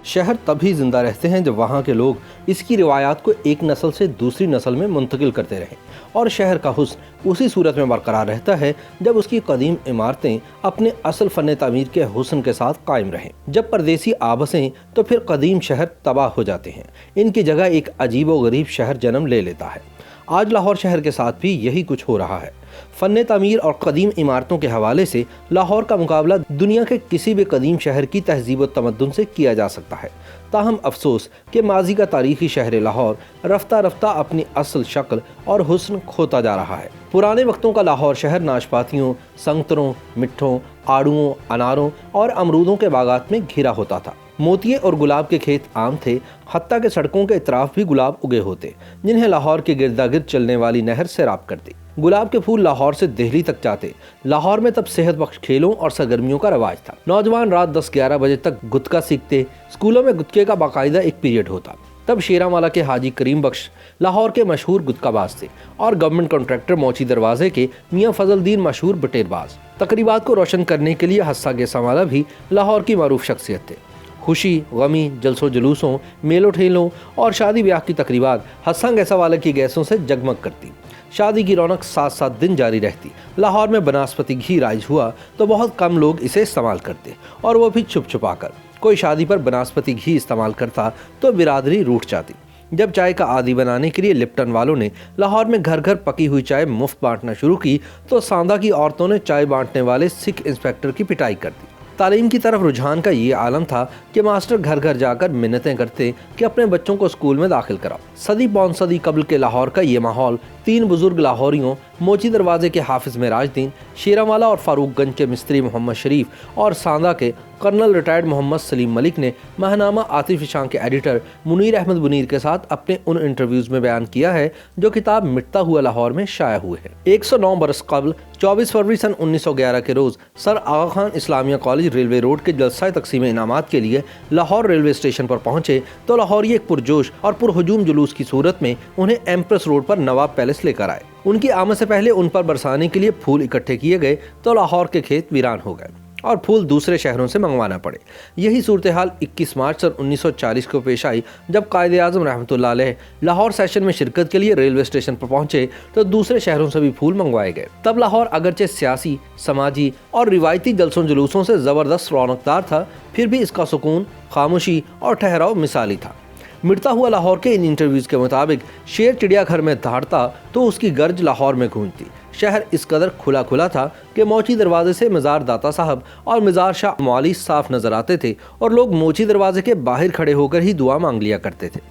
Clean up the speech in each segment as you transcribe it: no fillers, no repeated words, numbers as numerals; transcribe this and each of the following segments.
شہر تب ہی زندہ رہتے ہیں جب وہاں کے لوگ اس کی روایات کو ایک نسل سے دوسری نسل میں منتقل کرتے رہیں، اور شہر کا حسن اسی صورت میں برقرار رہتا ہے جب اس کی قدیم عمارتیں اپنے اصل فن تعمیر کے حسن کے ساتھ قائم رہیں۔ جب پردیسی آ بسیں تو پھر قدیم شہر تباہ ہو جاتے ہیں، ان کی جگہ ایک عجیب و غریب شہر جنم لے لیتا ہے۔ آج لاہور شہر کے ساتھ بھی یہی کچھ ہو رہا ہے۔ فن تعمیر اور قدیم عمارتوں کے حوالے سے لاہور کا مقابلہ دنیا کے کسی بھی قدیم شہر کی تہذیب و تمدن سے کیا جا سکتا ہے۔ تاہم افسوس کہ ماضی کا تاریخی شہر لاہور رفتہ رفتہ اپنی اصل شکل اور حسن کھوتا جا رہا ہے۔ پرانے وقتوں کا لاہور شہر ناشپاتیوں، سنگتروں، مٹھوں، آڑوؤں، اناروں اور امرودوں کے باغات میں گھرا ہوتا تھا۔ موتیے اور گلاب کے کھیت عام تھے، حتیٰ کہ سڑکوں کے اطراف بھی گلاب اگے ہوتے جنہیں لاہور کے گردا گرد چلنے والی نہر سیراب کرتی۔ گلاب کے پھول لاہور سے دہلی تک جاتے۔ لاہور میں تب صحت بخش کھیلوں اور سرگرمیوں کا رواج تھا۔ نوجوان رات 10-11 بجے تک گتکا سیکھتے، اسکولوں میں گتکے کا باقاعدہ ایک پیریڈ ہوتا۔ تب شیراں کے حاجی کریم بخش لاہور کے مشہور گتکا باز تھے اور گورنمنٹ کانٹریکٹر موچی دروازے کے میاں فضل الدین مشہور بٹیر باز۔ تقریبات کو روشن کرنے کے لیے حسا گیسا والا بھی لاہور کی معروف شخصیت تھے۔ خوشی، غمی، جلسوں جلوسوں، میلوں ٹھیلوں اور شادی بیاہ کی تقریبات حسا گیسا والا کی گیسوں سے جگمگ کرتی۔ شادی کی رونق 7 دن جاری رہتی۔ لاہور میں بناسپتی گھی رائج ہوا تو بہت کم لوگ اسے استعمال کرتے، اور وہ بھی چھپ چھپا کر۔ کوئی شادی پر بناسپتی گھی استعمال کرتا تو برادری روٹھ جاتی۔ جب چائے کا عادی بنانے کے لیے لپٹن والوں نے لاہور میں گھر گھر پکی ہوئی چائے مفت بانٹنا شروع کی تو ساندا کی عورتوں نے چائے بانٹنے والے سکھ انسپیکٹر کی پٹائی کر دی۔ تعلیم کی طرف رجحان کا یہ عالم تھا کہ ماسٹر گھر گھر جا کر منتیں کرتے کہ اپنے بچوں کو اسکول میں داخل کراؤ۔ صدی پون صدی قبل کے لاہور کا یہ ماحول 3 بزرگ لاہوریوں موچی دروازے کے حافظ معراج دین، شیراں والا اور فاروق گنج کے مستری محمد شریف اور ساندا کے کرنل ریٹائرڈ محمد سلیم ملک نے ماہنامہ عاطف شاہ کے ایڈیٹر منیر احمد منیر کے ساتھ اپنے ان انٹرویوز میں بیان کیا ہے جو کتاب مٹتا ہوا لاہور میں شائع ہوئے ہیں۔ 109 برس قبل 24 فروری سن 1911 کے روز سر آغا خان اسلامیہ کالج ریلوے روڈ کے جلسہ تقسیم انعامات کے لیے لاہور ریلوے اسٹیشن پر پہنچے تو لاہوری ایک پرجوش اور پرہجوم جلوس کی صورت میں انہیں ایمپریس روڈ پر نواب پیلس لے کر آئے۔ ان کی آمد سے پہلے ان پر برسانے کے لیے پھول اکٹھے کیے گئے تو لاہور کے کھیت ویران ہو گئے اور پھول دوسرے شہروں سے منگوانا پڑے۔ یہی صورتحال 21 مارچ سن 1940 کو پیش آئی جب قائد اعظم رحمۃ اللہ علیہ لاہور سیشن میں شرکت کے لیے ریلوے اسٹیشن پر پہنچے تو دوسرے شہروں سے بھی پھول منگوائے گئے۔ تب لاہور اگرچہ سیاسی، سماجی اور روایتی جلسوں جلوسوں سے زبردست رونقدار تھا، پھر بھی اس کا سکون، خاموشی اور ٹھہراؤ مثالی تھا۔ مٹتا ہوا لاہور کے ان انٹرویوز کے مطابق شیر چڑیا گھر میں دھاڑتا تو اس کی گرج لاہور میں گونجتی۔ شہر اس قدر کھلا تھا کہ موچی دروازے سے مزار داتا صاحب اور مزار شاہ موالی صاف نظر آتے تھے اور لوگ موچی دروازے کے باہر کھڑے ہو کر ہی دعا مانگ لیا کرتے تھے۔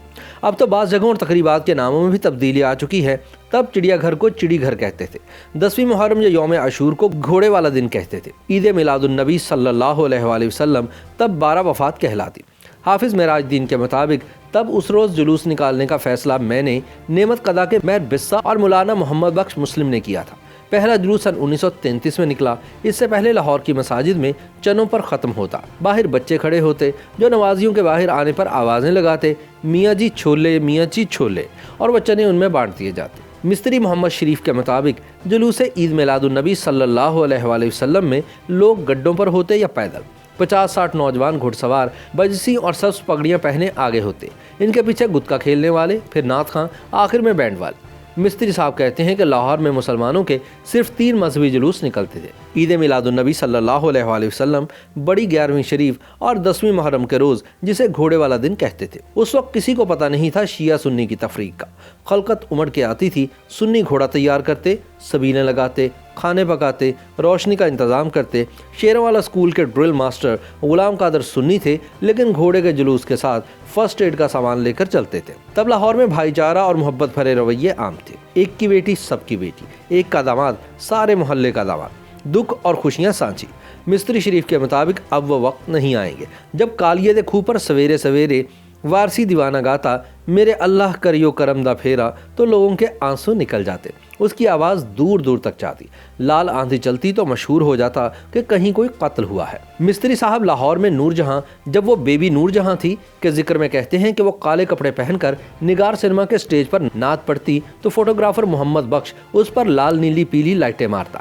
اب تو بعض جگہوں اور تقریبات کے ناموں میں بھی تبدیلی آ چکی ہے۔ تب چڑیا گھر کو چڑی گھر کہتے تھے، 10ویں محرم یا یوم عاشور کو گھوڑے والا دن کہتے تھے، عید میلاد النبی صلی اللہ علیہ وآلہ وسلم تب 12 وفات کہلاتی۔ حافظ معراج دین کے مطابق تب اس روز جلوس نکالنے کا فیصلہ میں نے، نعمت قدا کے مہر بسا اور مولانا محمد بخش مسلم نے کیا تھا۔ پہلا جلوس سن 1933 میں نکلا۔ اس سے پہلے لاہور کی مساجد میں چنوں پر ختم ہوتا، باہر بچے کھڑے ہوتے جو نوازیوں کے باہر آنے پر آوازیں لگاتے، میاں جی چھولے، میاں جی چھولے، اور وہ چنے ان میں بانٹ دیے جاتے۔ مستری محمد شریف کے مطابق جلوس عید میلاد النبی صلی اللہ علیہ وآلہ وسلم میں لوگ گڈوں پر ہوتے یا پیدل، 50-60 نوجوان گھڑ سوار بجسی اور سبز پگڑیاں پہنے آگے ہوتے، ان کے پیچھے گتکا کھیلنے والے، پھر نعت خواں، آخر میں بینڈ والے۔ مستری صاحب کہتے ہیں کہ لاہور میں مسلمانوں کے صرف 3 مذہبی جلوس نکلتے تھے: عید میلاد النبی صلی اللہ علیہ وآلہ وسلم، بڑی 11ویں شریف اور 10ویں محرم کے روز جسے گھوڑے والا دن کہتے تھے۔ اس وقت کسی کو پتہ نہیں تھا شیعہ سنی کی تفریق کا۔ خلقت امڑ کے آتی تھی، سنی گھوڑا تیار کرتے، سبینے لگاتے، کھانے پکاتے، روشنی کا انتظام کرتے۔ شیراں والا اسکول کے ڈرل ماسٹر غلام قادر سنی تھے، لیکن گھوڑے کے جلوس کے ساتھ فرسٹ ایڈ کا سامان لے کر چلتے تھے۔ تب لاہور میں بھائی چارہ اور محبت بھرے رویے عام تھے۔ ایک کی بیٹی سب کی بیٹی، ایک کا داماد سارے محلے کا داماد، دکھ اور خوشیاں سانچی۔ مستری شریف کے مطابق اب وہ وقت نہیں آئیں گے جب کالیے دے کھو پر سویرے سویرے وارسی دیوانہ گاتا، میرے اللہ کریو کرم دا پھیرا، تو لوگوں کے آنسو نکل جاتے۔ اس کی آواز دور دور تک جاتی، لال آندھی چلتی تو مشہور ہو جاتا کہ کہیں کوئی قتل ہوا ہے۔ مستری صاحب لاہور میں نور جہاں، جب وہ بیبی نور جہاں تھی، کے ذکر میں کہتے ہیں کہ وہ کالے کپڑے پہن کر نگار سنیما کے سٹیج پر نعت پڑھتی تو فوٹوگرافر محمد بخش اس پر لال نیلی پیلی لائٹیں مارتا۔